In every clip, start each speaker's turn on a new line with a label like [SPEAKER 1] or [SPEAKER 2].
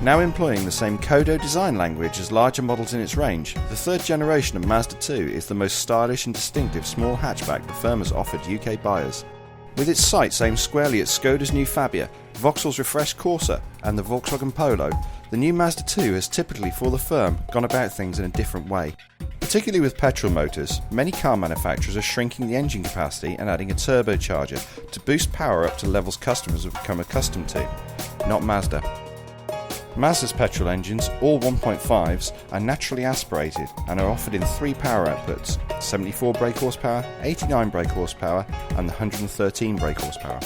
[SPEAKER 1] Now employing the same Kodo design language as larger models in its range, the third generation of Mazda 2 is the most stylish and distinctive small hatchback the firm has offered UK buyers. With its sights aimed squarely at Skoda's new Fabia, Vauxhall's refreshed Corsa and the Volkswagen Polo, the new Mazda 2 has typically for the firm gone about things in a different way. Particularly with petrol motors, many car manufacturers are shrinking the engine capacity and adding a turbocharger to boost power up to levels customers have become accustomed to. Not Mazda. Mazda's petrol engines, all 1.5s, are naturally aspirated and are offered in 3 power outputs: 74 brake horsepower, 89 brake horsepower and 113 brake horsepower.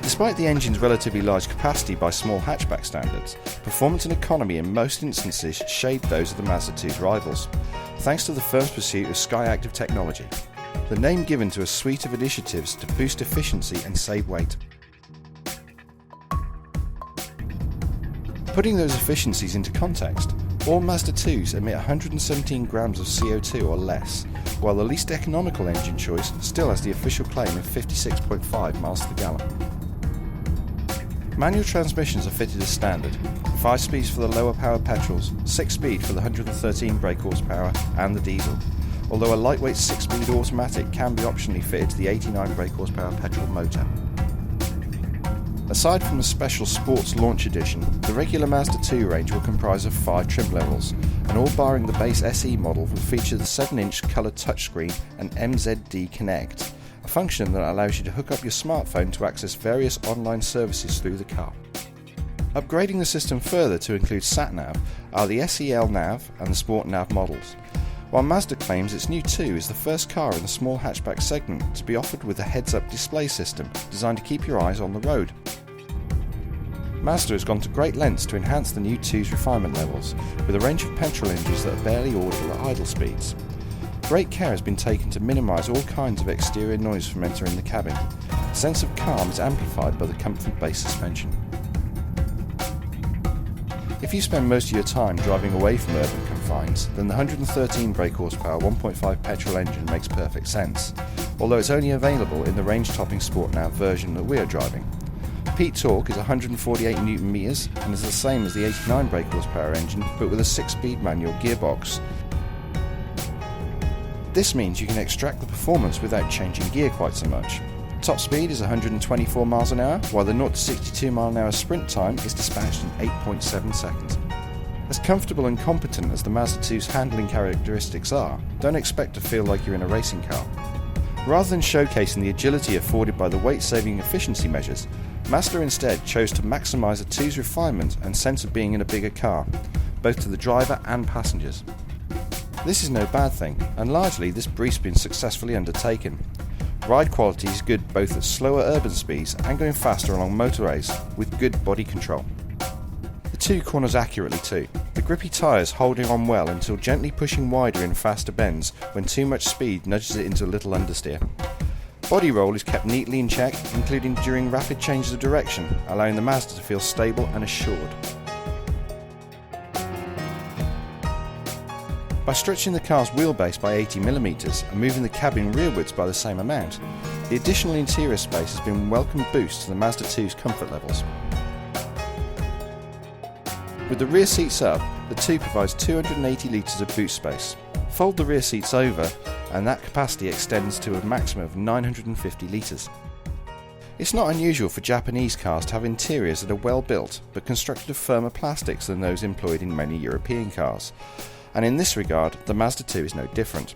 [SPEAKER 1] Despite the engine's relatively large capacity by small hatchback standards, performance and economy in most instances shade those of the Mazda 2's rivals, thanks to the firm's pursuit of Skyactiv technology, the name given to a suite of initiatives to boost efficiency and save weight. Putting those efficiencies into context, all Mazda 2s emit 117 grams of CO2 or less, while the least economical engine choice still has the official claim of 56.5 miles to the gallon. Manual transmissions are fitted as standard, 5 speeds for the lower power petrols, 6 speed for the 113 brake horsepower and the diesel, although a lightweight 6-speed automatic can be optionally fitted to the 89 brake horsepower petrol motor. Aside from the special Sports Launch Edition, the regular Mazda 2 range will comprise of 5 trim levels, and all barring the base SE model will feature the 7-inch coloured touchscreen and MZD Connect, a function that allows you to hook up your smartphone to access various online services through the car. Upgrading the system further to include SatNav are the SEL Nav and the Sport Nav models, while Mazda claims its new 2 is the first car in the small hatchback segment to be offered with a heads-up display system designed to keep your eyes on the road. Mazda has gone to great lengths to enhance the new 2's refinement levels, with a range of petrol engines that are barely audible at idle speeds. Great care has been taken to minimise all kinds of exterior noise from entering the cabin. The sense of calm is amplified by the comfort-based suspension. If you spend most of your time driving away from urban confines, then the 113 brake horsepower 1.5 petrol engine makes perfect sense, although it's only available in the range-topping Sport Nav version that we are driving. Peak torque is 148 Nm and is the same as the 89 brake horsepower engine, but with a 6-speed manual gearbox. This means you can extract the performance without changing gear quite so much. Top speed is 124 miles an hour, while the 0 to 62 mile an hour sprint time is dispatched in 8.7 seconds. As comfortable and competent as the Mazda 2's handling characteristics are, don't expect to feel like you're in a racing car. Rather than showcasing the agility afforded by the weight-saving efficiency measures, Mazda instead chose to maximise the 2's refinement and sense of being in a bigger car, both to the driver and passengers. This is no bad thing, and largely this brief's been successfully undertaken. Ride quality is good both at slower urban speeds and going faster along motorways, with good body control. The 2 corners accurately too, the grippy tyres holding on well until gently pushing wider in faster bends when too much speed nudges it into a little understeer. Body roll is kept neatly in check, including during rapid changes of direction, allowing the Mazda to feel stable and assured. By stretching the car's wheelbase by 80mm and moving the cabin rearwards by the same amount, the additional interior space has been a welcome boost to the Mazda 2's comfort levels. With the rear seats up, the 2 provides 280 litres of boot space. Fold the rear seats over and that capacity extends to a maximum of 950 litres. It's not unusual for Japanese cars to have interiors that are well built but constructed of firmer plastics than those employed in many European cars, and in this regard the Mazda 2 is no different.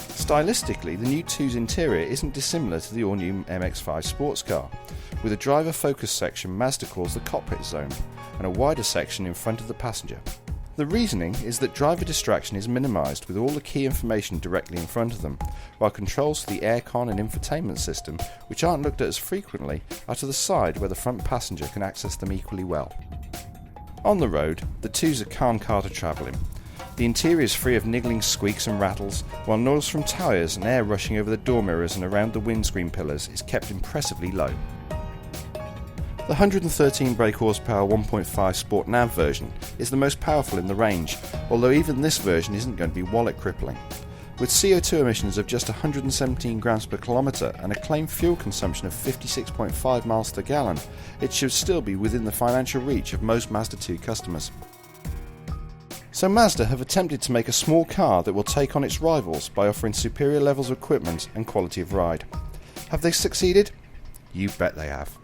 [SPEAKER 1] Stylistically, the new 2's interior isn't dissimilar to the all-new MX-5 sports car, with a driver focus section Mazda calls the cockpit zone, and a wider section in front of the passenger. The reasoning is that driver distraction is minimised with all the key information directly in front of them, while controls for the aircon and infotainment system, which aren't looked at as frequently, are to the side where the front passenger can access them equally well. On the road, the 2's a calm car to travel in. The interior is free of niggling squeaks and rattles, while noise from tyres and air rushing over the door mirrors and around the windscreen pillars is kept impressively low. The 113 brake horsepower 1.5 Sport Nav version is the most powerful in the range, although even this version isn't going to be wallet crippling. With CO2 emissions of just 117 grams per kilometre and a claimed fuel consumption of 56.5 miles per gallon, it should still be within the financial reach of most Mazda 2 customers. So Mazda have attempted to make a small car that will take on its rivals by offering superior levels of equipment and quality of ride. Have they succeeded? You bet they have.